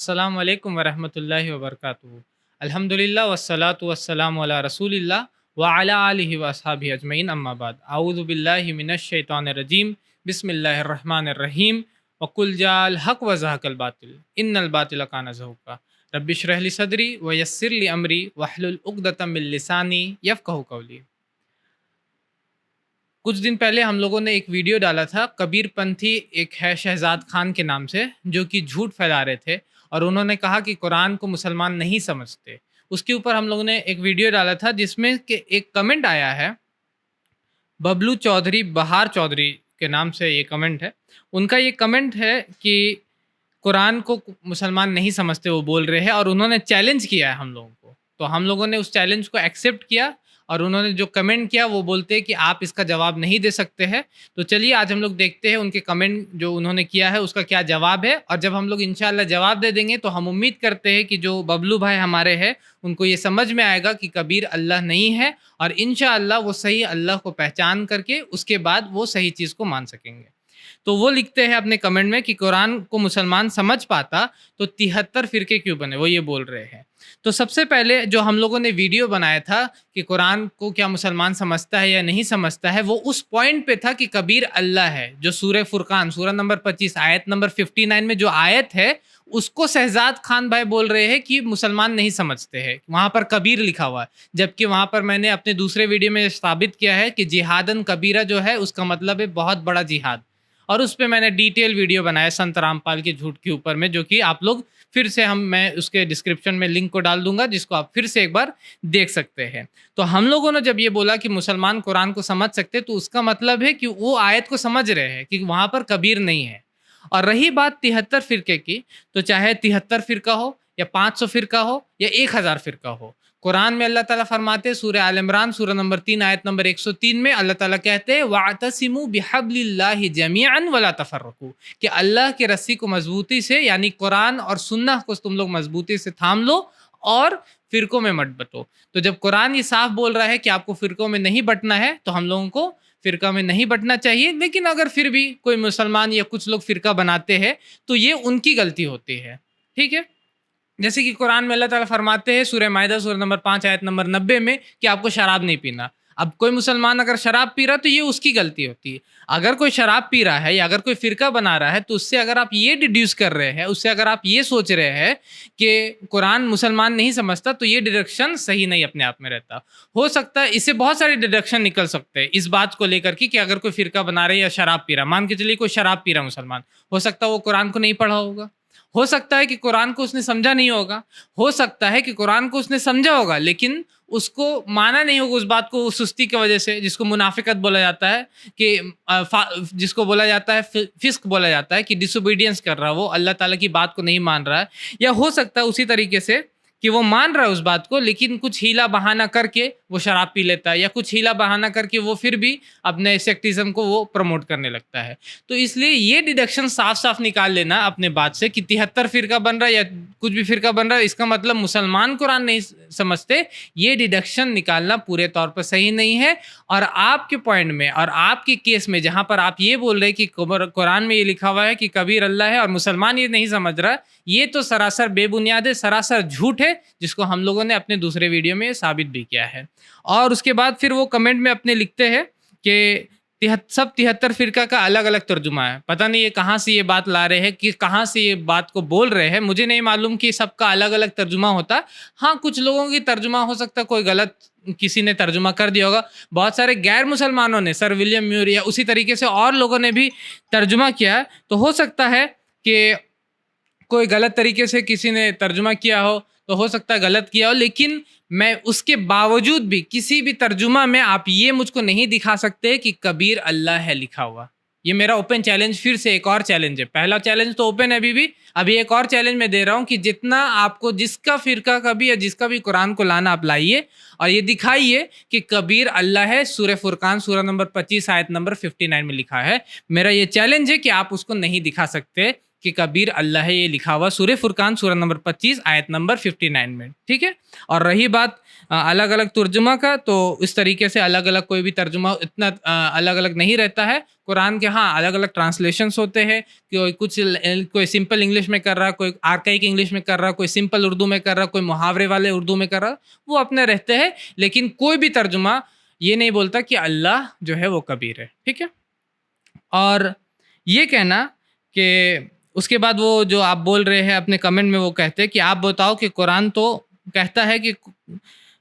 السلام علیکم ورحمۃ اللہ وبرکاتہ۔ الحمدللہ والصلاۃ والسلام علی رسول اللہ وعلی آلہ واصحابہ اجمعین، اما بعد۔ اعوذ باللہ من الشیطان الرجیم، بسم اللہ الرحمن الرحیم۔ وقل جاء الحق وزهق الباطل ان الباطل کان زہوقا رب اشرح لی صدری ویسر لی امری واحلل عقدۃ من لسانی یفقہوا قولی۔ کچھ دن پہلے ہم لوگوں نے ایک ویڈیو ڈالا تھا، کبیر پنتھی ایک ہے شہزاد خان کے نام سے، جو کہ جھوٹ پھیلا رہے تھے اور انہوں نے کہا کہ قرآن کو مسلمان نہیں سمجھتے۔ اس کے اوپر ہم لوگوں نے ایک ویڈیو ڈالا تھا جس میں کہ ایک کمنٹ آیا ہے، ببلو چودھری، بہار چودھری کے نام سے یہ کمنٹ ہے۔ ان کا یہ کمنٹ ہے کہ قرآن کو مسلمان نہیں سمجھتے وہ بول رہے ہیں، اور انہوں نے چیلنج کیا ہے ہم لوگوں کو، تو ہم لوگوں نے اس چیلنج کو ایکسیپٹ کیا، اور انہوں نے جو کمنٹ کیا وہ بولتے ہیں کہ آپ اس کا جواب نہیں دے سکتے ہیں۔ تو چلیے آج ہم لوگ دیکھتے ہیں ان کے کمنٹ جو انہوں نے کیا ہے اس کا کیا جواب ہے، اور جب ہم لوگ انشاءاللہ جواب دے دیں گے تو ہم امید کرتے ہیں کہ جو ببلو بھائی ہمارے ہیں ان کو یہ سمجھ میں آئے گا کہ کبیر اللہ نہیں ہے، اور انشاءاللہ وہ صحیح اللہ کو پہچان کر کے اس کے بعد وہ صحیح چیز کو مان سکیں گے۔ تو وہ لکھتے ہیں اپنے کمنٹ میں کہ قرآن کو مسلمان سمجھ پاتا تو 73 فرقے کیوں بنے، وہ یہ بول رہے ہیں۔ تو سب سے پہلے جو ہم لوگوں نے ویڈیو بنایا تھا کہ قرآن کو کیا مسلمان سمجھتا ہے یا نہیں سمجھتا ہے، وہ اس پوائنٹ پہ تھا کہ کبیر اللہ ہے، جو سورہ فرقان سورہ نمبر 25 آیت نمبر 59 میں جو آیت ہے اس کو شہزاد خان بھائی بول رہے ہیں کہ مسلمان نہیں سمجھتے ہیں، وہاں پر کبیر لکھا ہوا ہے، جبکہ وہاں پر میں نے اپنے دوسرے ویڈیو میں ثابت کیا ہے کہ جہادن کبیرہ جو ہے اس کا مطلب ہے بہت بڑا جہاد، اور اس پہ میں نے ڈیٹیل ویڈیو بنایا سنت رام پال کے جھوٹ کے اوپر میں، جو کہ آپ لوگ پھر سے میں اس کے ڈسکرپشن میں لنک کو ڈال دوں گا جس کو آپ پھر سے ایک بار دیکھ سکتے ہیں۔ تو ہم لوگوں نے جب یہ بولا کہ مسلمان قرآن کو سمجھ سکتے تو اس کا مطلب ہے کہ وہ آیت کو سمجھ رہے ہیں کہ وہاں پر کبیر نہیں ہے۔ اور رہی بات 73 فرقے کی، تو چاہے 73 فرقہ ہو یا 500 فرقہ ہو یا 1000 فرقہ ہو، قرآن میں اللہ تعالیٰ فرماتے ہیں سورہ آل عمران سورہ نمبر 3 آیت نمبر 103 میں اللہ تعالیٰ کہتے ہیں وَاعْتَصِمُوا بِحَبْلِ اللَّهِ جَمِيعًا وَلَا تَفَرَّقُوا، کہ اللہ کے رسی کو مضبوطی سے، یعنی قرآن اور سنہ کو تم لوگ مضبوطی سے تھام لو اور فرقوں میں مت بٹو۔ تو جب قرآن یہ صاف بول رہا ہے کہ آپ کو فرقوں میں نہیں بٹنا ہے تو ہم لوگوں کو فرقہ میں نہیں بٹنا چاہیے، لیکن اگر پھر بھی کوئی مسلمان یا کچھ لوگ فرقہ بناتے ہیں تو یہ ان کی غلطی ہوتی ہے، ٹھیک ہے۔ جیسے کہ قرآن میں اللہ تعالیٰ فرماتے ہیں سورہ مائدہ سورہ نمبر 5 آیت نمبر 90 میں کہ آپ کو شراب نہیں پینا۔ اب کوئی مسلمان اگر شراب پی رہا تو یہ اس کی غلطی ہوتی ہے۔ اگر کوئی شراب پی رہا ہے یا اگر کوئی فرقہ بنا رہا ہے تو اس سے اگر آپ یہ ڈیڈیوس کر رہے ہیں، اس سے اگر آپ یہ سوچ رہے ہیں کہ قرآن مسلمان نہیں سمجھتا، تو یہ ڈیڈکشن صحیح نہیں اپنے آپ میں رہتا۔ ہو سکتا ہے اس سے بہت سارے ڈیڈکشن نکل سکتے ہیں اس بات کو لے کر کہ اگر کوئی فرقہ بنا رہا ہے یا شراب پی رہا، مان کے چلیے کوئی شراب پی رہا مسلمان، ہو سکتا ہے وہ قرآن کو نہیں پڑھا ہوگا، ہو سکتا ہے کہ قرآن کو اس نے سمجھا نہیں ہوگا، ہو سکتا ہے کہ قرآن کو اس نے سمجھا ہوگا لیکن اس کو مانا نہیں ہوگا، اس بات کو سستی کی وجہ سے، جس کو منافقت بولا جاتا ہے، کہ جس کو بولا جاتا ہے فسق بولا جاتا ہے، کہ ڈس اوبیڈینس کر رہا ہے، وہ اللہ تعالیٰ کی بات کو نہیں مان رہا ہے۔ یا ہو سکتا ہے اسی طریقے سے کہ وہ مان رہا ہے اس بات کو لیکن کچھ ہیلا بہانہ کر کے وہ شراب پی لیتا ہے، یا کچھ ہیلا بہانہ کر کے وہ پھر بھی اپنے سیکٹزم کو وہ پروموٹ کرنے لگتا ہے۔ تو اس لیے یہ ڈیڈکشن صاف صاف نکال لینا اپنے بات سے کہ 73 فرقہ بن رہا ہے یا کچھ بھی فرقہ بن رہا ہے، اس کا مطلب مسلمان قرآن نہیں سمجھتے، یہ ڈیڈکشن نکالنا پورے طور پر صحیح نہیں ہے۔ اور آپ کے پوائنٹ میں اور آپ کے کیس میں جہاں پر آپ یہ بول رہے کہ قرآن میں یہ لکھا ہوا ہے کہ کبیر اللہ ہے اور مسلمان یہ نہیں سمجھ رہا، یہ تو سراسر بے بنیاد ہے، سراسر جھوٹ ہے، جس کو ہم لوگوں نے اپنے دوسرے ویڈیو میں ثابت بھی کیا ہے۔ اور اس کے بعد پھر وہ کمنٹ میں اپنے لکھتے ہیں کہ سب 73 فرقہ کا الگ الگ ترجمہ ہے۔ پتہ نہیں یہ کہاں سے یہ بات لا رہے ہیں، کہ کہاں سے یہ بات کو بول رہے ہیں، مجھے نہیں معلوم کہ سب کا الگ الگ ترجمہ ہوتا۔ ہاں کچھ لوگوں کی ترجمہ ہو سکتا ہے کوئی غلط کسی نے ترجمہ کر دیا ہوگا، بہت سارے غیر مسلمانوں نے، سر ولیم میور یا اسی طریقے سے اور لوگوں نے بھی ترجمہ کیا، تو ہو سکتا ہے کہ کوئی غلط طریقے سے کسی نے ترجمہ کیا ہو، تو ہو سکتا ہے غلط کیا ہو، لیکن میں اس کے باوجود بھی کسی بھی ترجمہ میں آپ یہ مجھ کو نہیں دکھا سکتے کہ کبیر اللہ ہے لکھا ہوا۔ یہ میرا اوپن چیلنج، پھر سے ایک اور چیلنج ہے، پہلا چیلنج تو اوپن ہے ابھی ایک اور چیلنج میں دے رہا ہوں کہ جتنا آپ کو جس کا فرقہ کا بھی یا جس کا بھی قرآن کو لانا آپ لائیے اور یہ دکھائیے کہ کبیر اللہ ہے، سورہ فرقان سورہ نمبر 25 آیت نمبر 59 میں لکھا ہے۔ میرا یہ چیلنج ہے کہ آپ اس کو نہیں دکھا سکتے کہ کبیر اللہ ہے، یہ لکھا ہوا سورہ فرقان سورہ نمبر 25 آیت نمبر 59 میں، ٹھیک ہے. اور رہی بات الگ الگ ترجمہ کا، تو اس طریقے سے الگ الگ کوئی بھی ترجمہ اتنا الگ الگ نہیں رہتا ہے. قرآن کے ہاں الگ الگ ٹرانسلیشنس ہوتے ہیں، کوئی سمپل انگلش میں کر رہا، کوئی آرکائک انگلش میں کر رہا، کوئی سمپل اردو میں کر رہا، کوئی محاورے والے اردو میں کر رہا، وہ اپنے رہتے ہیں. لیکن کوئی بھی ترجمہ یہ نہیں بولتا کہ اللہ جو ہے وہ کبیر ہے، ٹھیک ہے. اور یہ کہنا کہ اس کے بعد وہ جو آپ بول رہے ہیں اپنے کمنٹ میں، وہ کہتے ہیں کہ آپ بتاؤ کہ قرآن تو کہتا ہے کہ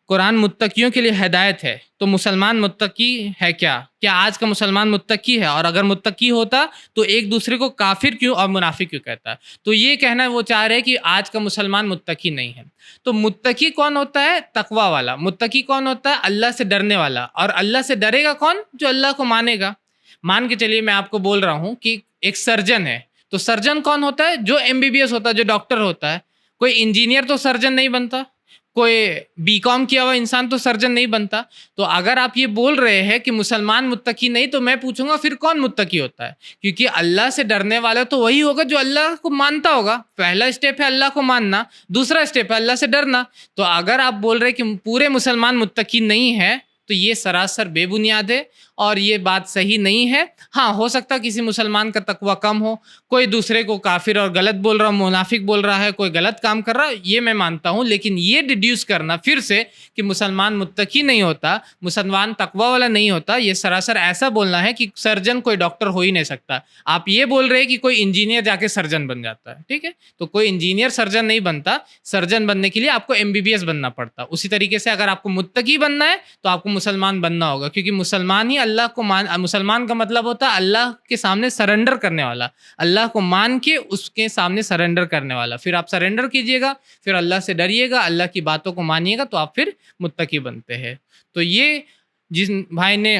قرآن متقیوں کے لیے ہدایت ہے، تو مسلمان متقی ہے کیا آج کا مسلمان متقی ہے؟ اور اگر متقی ہوتا تو ایک دوسرے کو کافر کیوں اور منافق کیوں کہتا ہے؟ تو یہ کہنا وہ چاہ رہے کہ آج کا مسلمان متقی نہیں ہے. تو متقی کون ہوتا ہے؟ تقوی والا. متقی کون ہوتا ہے؟ اللہ سے ڈرنے والا. اور اللہ سے ڈرے گا کون؟ جو اللہ کو مانے گا. مان کے چلیے میں آپ کو بول رہا ہوں کہ ایک سرجن ہے، تو سرجن کون ہوتا ہے؟ جو MBBS ہوتا ہے، جو ڈاکٹر ہوتا ہے. کوئی انجینئر تو سرجن نہیں بنتا، کوئی BCom کیا ہوا انسان تو سرجن نہیں بنتا. تو اگر آپ یہ بول رہے ہیں کہ مسلمان متقی نہیں، تو میں پوچھوں گا پھر کون متقی ہوتا ہے؟ کیونکہ اللہ سے ڈرنے والا تو وہی ہوگا جو اللہ کو مانتا ہوگا. پہلا اسٹیپ ہے اللہ کو ماننا، دوسرا اسٹیپ ہے اللہ سے ڈرنا. تو اگر آپ بول رہے کہ پورے مسلمان متقی نہیں ہے، تو یہ سراسر بے بنیاد ہے اور یہ بات صحیح نہیں ہے. ہاں، ہو سکتا ہے کسی مسلمان کا تقوی کم ہو، کوئی دوسرے کو کافر اور غلط بول رہا، منافق بول رہا ہے، کوئی غلط کام کر رہا، یہ میں مانتا ہوں. لیکن یہ ڈیڈیوس کرنا پھر سے کہ مسلمان متقی نہیں ہوتا، مسلمان تقوی والا نہیں ہوتا، یہ سراسر ایسا بولنا ہے کہ سرجن کوئی ڈاکٹر ہو ہی نہیں سکتا. آپ یہ بول رہے کہ کوئی انجینئر جا کے سرجن بن جاتا ہے، ٹھیک ہے. تو کوئی انجینئر سرجن نہیں بنتا. سرجن بننے کے لیے آپ کو MBBS بننا پڑتا. اسی طریقے سے اگر آپ کو متقی بننا ہے تو آپ کو مسلمان بننا ہوگا، کیونکہ مسلمان ہی اللہ کو مسلمان کا مطلب ہوتا ہے اللہ کے سامنے سرنڈر کرنے والا، اللہ کو مان کے اس کے سامنے سرنڈر کرنے والا. پھر آپ سرنڈر کیجئے گا، پھر اللہ سے ڈریے گا، اللہ کی باتوں کو مانیے گا، تو آپ پھر متقی بنتے ہیں. تو یہ جس بھائی نے،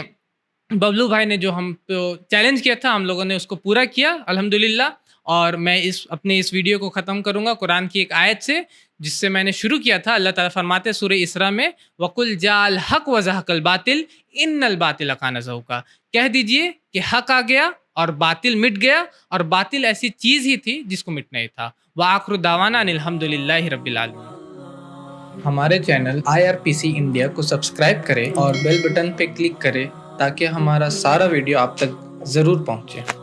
ببلو بھائی نے جو ہم چیلنج کیا تھا، ہم لوگوں نے اس کو پورا کیا الحمدللہ. اور میں اپنے اس ویڈیو کو ختم کروں گا قرآن کی ایک آیت سے جس سے میں نے شروع کیا تھا. اللہ تعالیٰ فرماتے ہیں سورہ اسراء میں، وَقُلْ جَاءَ الْحَقُّ وَزَهَقَ الْبَاطِلُ إِنَّ الْبَاطِلَ كَانَ زَهُوقًا. کہہ دیجئے کہ حق آ گیا اور باطل مٹ گیا، اور باطل ایسی چیز ہی تھی جس کو مٹنا ہی تھا. وَآخِرُ دَعْوَانَا أَنِ الْحَمْدُ لِلَّهِ رَبِّ الْعَالَمِينَ. ہمارے چینل IRPC انڈیا کو سبسکرائب کریں اور بیل بٹن پہ کلک کریں تاکہ ہمارا سارا ویڈیو آپ تک ضرور پہنچے.